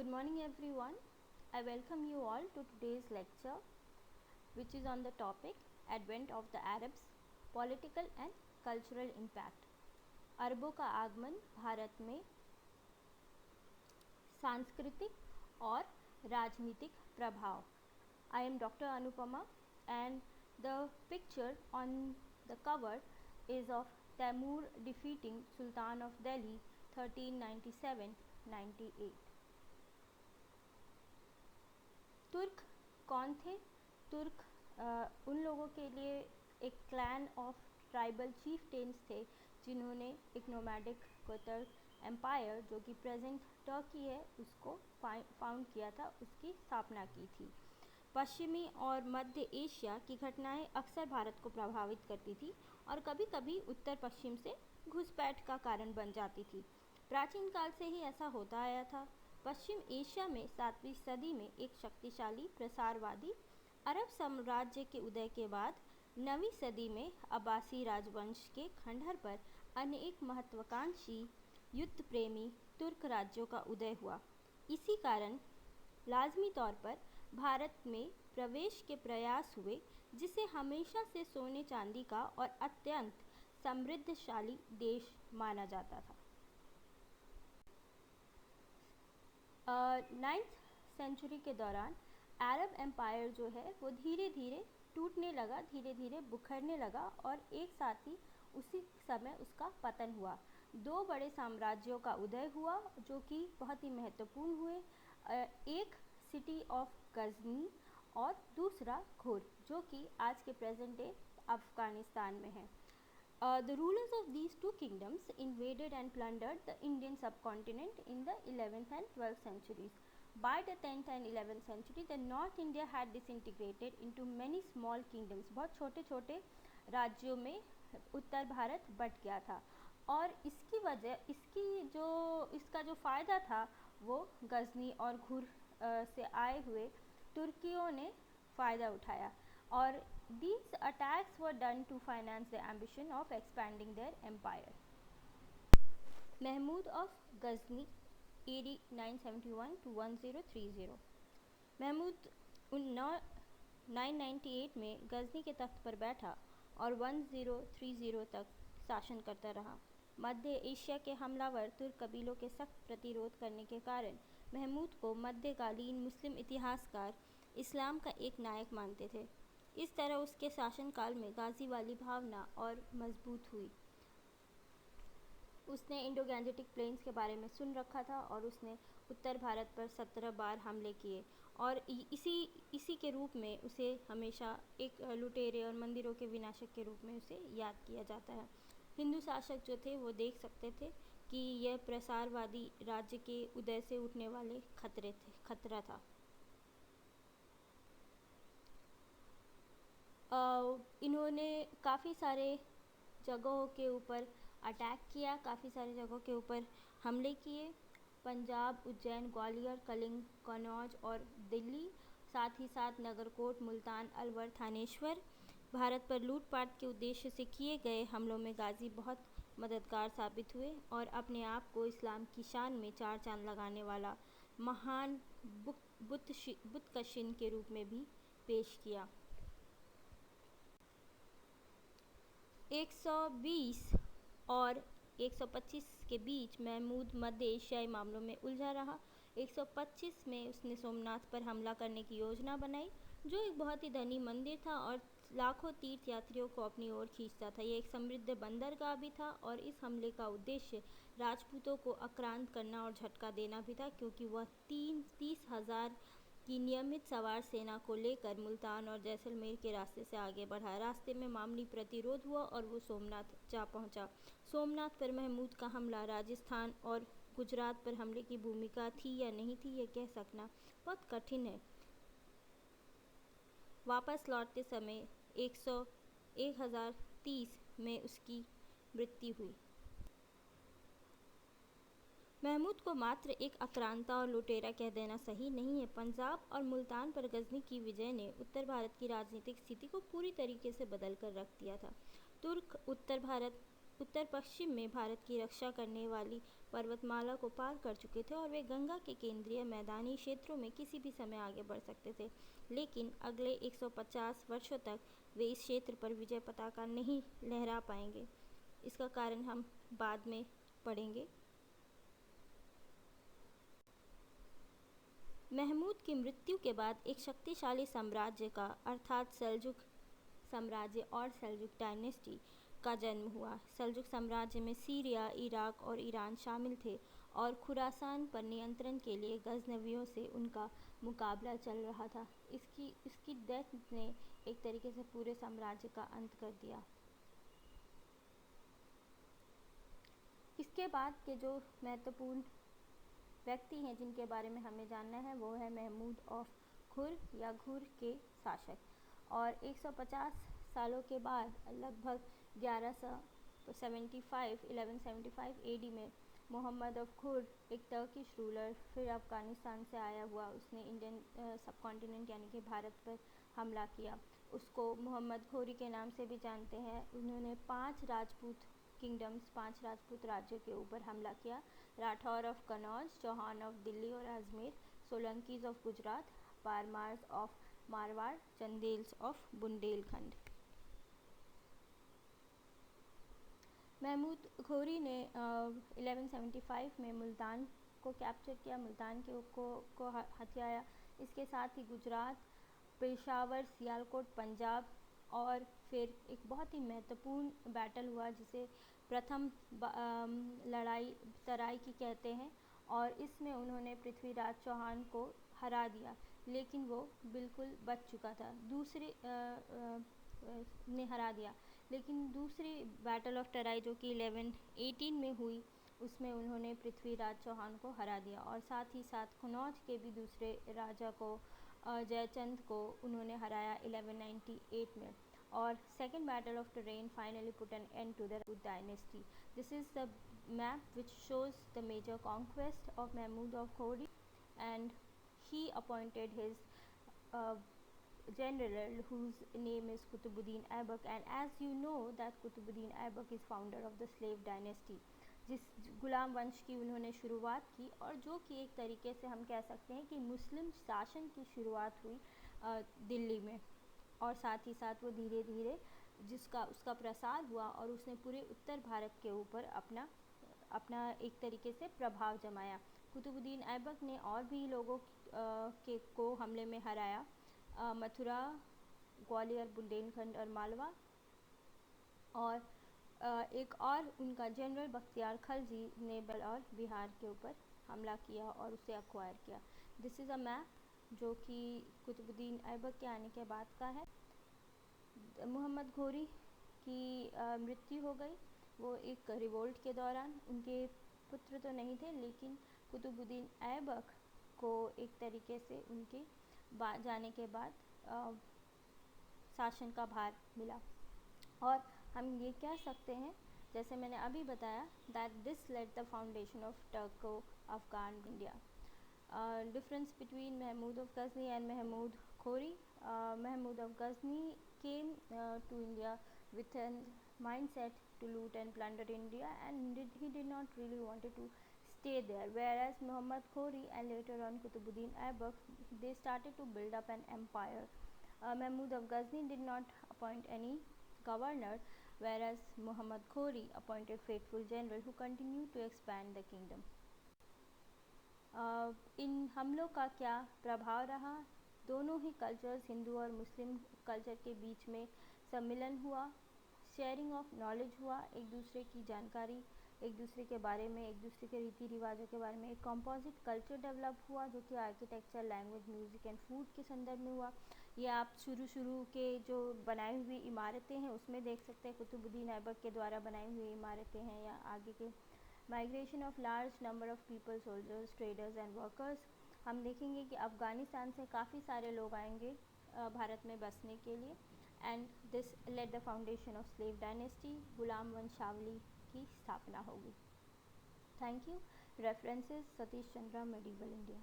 Good morning everyone. I welcome you all to today's lecture which is on the topic Advent of the Arabs, Political and Cultural Impact. अरबों का आगमन भारत में सांस्कृतिक और राजनीतिक प्रभाव. I am Dr. Anupama and the picture on the cover is of Taimur defeating Sultan of Delhi 1397-98. तुर्क कौन थे? तुर्क उन लोगों के लिए एक क्लैन ऑफ ट्राइबल चीफटेन्स थे जिन्होंने एक नोमैडिक कोतर एम्पायर जो कि प्रेजेंट टर्की है उसको फाउंड किया था, उसकी स्थापना की थी. पश्चिमी और मध्य एशिया की घटनाएं अक्सर भारत को प्रभावित करती थी और कभी कभी उत्तर पश्चिम से घुसपैठ का कारण बन जाती थी. प्राचीन काल से ही ऐसा होता आया था. पश्चिम एशिया में 7वीं सदी में एक शक्तिशाली प्रसारवादी अरब साम्राज्य के उदय के बाद 9वीं सदी में अब्बासी राजवंश के खंडहर पर अनेक महत्वाकांक्षी युद्ध प्रेमी तुर्क राज्यों का उदय हुआ. इसी कारण लाजमी तौर पर भारत में प्रवेश के प्रयास हुए जिसे हमेशा से सोने चांदी का और अत्यंत समृद्धशाली देश माना जाता था. 9th सेंचुरी के दौरान अरब एम्पायर जो है वो धीरे धीरे टूटने लगा, धीरे धीरे बिखरने लगा और एक साथ ही उसी समय उसका पतन हुआ. दो बड़े साम्राज्यों का उदय हुआ जो कि बहुत ही महत्वपूर्ण हुए. एक सिटी ऑफ गजनी और दूसरा घुर जो कि आज के प्रेजेंट डे अफगानिस्तान में है. The rulers of these two kingdoms invaded and plundered the Indian subcontinent in the 11th and 12th centuries. By the 10th and 11th century, the North India had disintegrated into many small kingdoms. बहुत छोटे छोटे राज्यों में उत्तर Bharat but गया था और इसकी वजह इसका जो फ़ायदा था वो गजनी और घुर से आए हुए तुर्कियों ने फ़ायदा उठाया और these attacks were done to finance the ambition of expanding their empire. Mahmood of Ghazni AD 971 to 1030. Mahmood 998 में गजनी के तख्त पर बैठा और 1030 तक शासन करता रहा. मध्य एशिया के हमलावर तुर्क कबीलों के सख्त प्रतिरोध करने के कारण महमूद को मध्यकालीन मुस्लिम इतिहासकार इस्लाम का एक नायक मानते थे. इस तरह उसके शासनकाल में गाजी वाली भावना और मजबूत हुई. उसने इंडो गैंजेटिक प्लेन्स के बारे में सुन रखा था और उसने उत्तर भारत पर 17 बार हमले किए और इसी के रूप में उसे हमेशा एक लुटेरे और मंदिरों के विनाशक के रूप में उसे याद किया जाता है. हिंदू शासक जो थे वो देख सकते थे कि यह प्रसारवादी राज्य के उदय से उठने वाले खतरा था. इन्होंने काफ़ी सारे जगहों के ऊपर अटैक किया, काफ़ी सारे जगहों के ऊपर हमले किए. पंजाब, उज्जैन, ग्वालियर, कलिंग, कन्नौज और दिल्ली, साथ ही साथ नगरकोट, मुल्तान, अलवर, थानेश्वर. भारत पर लूटपाट के उद्देश्य से किए गए हमलों में गाजी बहुत मददगार साबित हुए और अपने आप को इस्लाम की शान में चार चांद लगाने वाला महान बुतकशिन के रूप में भी पेश किया. 120 और 125 के बीच महमूद मध्य एशियाई मामलों में उलझा रहा. 125 में उसने सोमनाथ पर हमला करने की योजना बनाई जो एक बहुत ही धनी मंदिर था और लाखों तीर्थ यात्रियों को अपनी ओर खींचता था. यह एक समृद्ध बंदरगाह भी था और इस हमले का उद्देश्य राजपूतों को आक्रांत करना और झटका देना भी था क्योंकि वह 30,000 की नियमित सवार सेना को लेकर मुल्तान और जैसलमेर के रास्ते से आगे बढ़ा. रास्ते में मामूली प्रतिरोध हुआ और वो सोमनाथ जा पहुंचा. सोमनाथ पर महमूद का हमला राजस्थान और गुजरात पर हमले की भूमिका थी या नहीं थी यह कह सकना बहुत कठिन है. वापस लौटते समय 1030 में उसकी मृत्यु हुई. महमूद को मात्र एक आक्रांता और लुटेरा कह देना सही नहीं है. पंजाब और मुल्तान पर गजनी की विजय ने उत्तर भारत की राजनीतिक स्थिति को पूरी तरीके से बदल कर रख दिया था. तुर्क उत्तर पश्चिम में भारत की रक्षा करने वाली पर्वतमाला को पार कर चुके थे और वे गंगा के केंद्रीय मैदानी क्षेत्रों में किसी भी समय आगे बढ़ सकते थे। लेकिन अगले 150 वर्षों तक वे इस क्षेत्र पर विजय पताका नहीं लहरा पाएंगे। इसका कारण हम बाद में पढ़ेंगे। महमूद की मृत्यु के बाद एक शक्तिशाली साम्राज्य का अर्थात सेल्जुक साम्राज्य और सेल्जुक डायनेस्टी का जन्म हुआ। सेल्जुक साम्राज्य में सीरिया, इराक और ईरान शामिल थे और खुरासान पर नियंत्रण के लिए गजनवियों से उनका मुकाबला चल रहा था। इसकी डेथ ने एक तरीके से पूरे साम्राज्य का अंत कर दिया। इसके बाद के जो महत्वपूर्ण व्यक्ति हैं जिनके बारे में हमें जानना है वो है महमूद ऑफ घुर या घुर के शासक। और 150 सालों के बाद लगभग 1175 एडी में मोहम्मद ऑफ घुर, एक टर्किश रूलर, फिर अफ़गानिस्तान से आया हुआ, उसने इंडियन सबकॉन्टिनेंट यानी कि भारत पर हमला किया। उसको मोहम्मद घोरी के नाम से भी जानते हैं। उन्होंने 5 राजपूत राज्यों के ऊपर हमला किया। राठौर ऑफ कनौज, चौहान ऑफ दिल्ली और Ajmer, Solankis of Gujarat, Parmars of Marwar, Chandels of Bundelkhand. Mahmud Ghori ने 1175 में मुल्तान को कैप्चर किया, मुल्तान को हथियाया। इसके साथ ही गुजरात, पेशावर, सियालकोट, पंजाब और फिर एक बहुत ही महत्वपूर्ण बैटल हुआ जिसे प्रथम लड़ाई तराई की कहते हैं और इसमें उन्होंने पृथ्वीराज चौहान को हरा दिया, लेकिन वो बिल्कुल बच चुका था। लेकिन दूसरी बैटल ऑफ तराई जो कि 1118 में हुई उसमें उन्होंने पृथ्वीराज चौहान को हरा दिया और साथ ही साथ कनौज के भी दूसरे राजा को जयचंद को उन्होंने हराया 1198 में। और second battle of Tarain finally put an end to the dynasty. This is the map which shows the major conquest of Mahmud of Ghori, and he appointed his general whose name is Qutbuddin Aibak, and as you know that Qutbuddin Aibak is founder of the slave dynasty, जिस गुलाम वंश की उन्होंने शुरुआत की और जो कि एक तरीके से हम कह सकते हैं कि मुस्लिम शासन की शुरुआत हुई दिल्ली में और साथ ही साथ वो धीरे धीरे उसका प्रसार हुआ और उसने पूरे उत्तर भारत के ऊपर अपना एक तरीके से प्रभाव जमाया। कुतुबुद्दीन ऐबक ने और भी लोगों को हमले में हराया, मथुरा, ग्वालियर, बुंदेलखंड और मालवा। और एक और उनका जनरल बख्तियार खलजी ने बल और बिहार के ऊपर हमला किया और उसे एक्वायर किया। दिस इज़ अ मैप जो कि कुतुबुद्दीन ऐबक के आने के बाद का है। मोहम्मद घोरी की मृत्यु हो गई, वो एक रिवोल्ट के दौरान। उनके पुत्र तो नहीं थे लेकिन कुतुबुद्दीन ऐबक को एक तरीके से उनके जाने के बाद शासन का भार मिला। और हम ये कह सकते हैं जैसे मैंने अभी बताया that this led the foundation of Turko Afghan India. Difference between Mahmud of Ghazni and Mahmud Ghori. Mahmud of Ghazni came to India with a mindset to loot and plunder India, and he did not really wanted to stay there. Whereas Muhammad Ghori and later on Qutbuddin Aibak, they started to build up an empire. Mahmud of Ghazni did not appoint any governor, whereas Muhammad Ghori appointed faithful general who continued to expand the kingdom. इन हमलों का क्या प्रभाव रहा? दोनों ही cultures, Hindu और Muslim culture के बीच में सम्मिलन हुआ, शेयरिंग ऑफ नॉलेज हुआ, एक दूसरे की जानकारी, एक दूसरे के बारे में, एक दूसरे के रीति रिवाजों के बारे में। एक कंपोजिट कल्चर डेवलप हुआ जो कि architecture, language, music and food के संदर्भ में हुआ। ये आप शुरू के जो बनाई हुई इमारतें हैं उसमें देख सकते हैं, कुतुबुद्दीन ऐबक के द्वारा बनाई हुई इमारतें हैं या आगे के। Migration of large number of people, soldiers, traders and workers. हम देखेंगे कि अफ़गानिस्तान से काफ़ी सारे लोग आएंगे भारत में बसने के लिए। And this led the foundation of slave dynasty, गुलाम वंशावली की स्थापना होगी। Thank you. References: Satish Chandra, medieval India.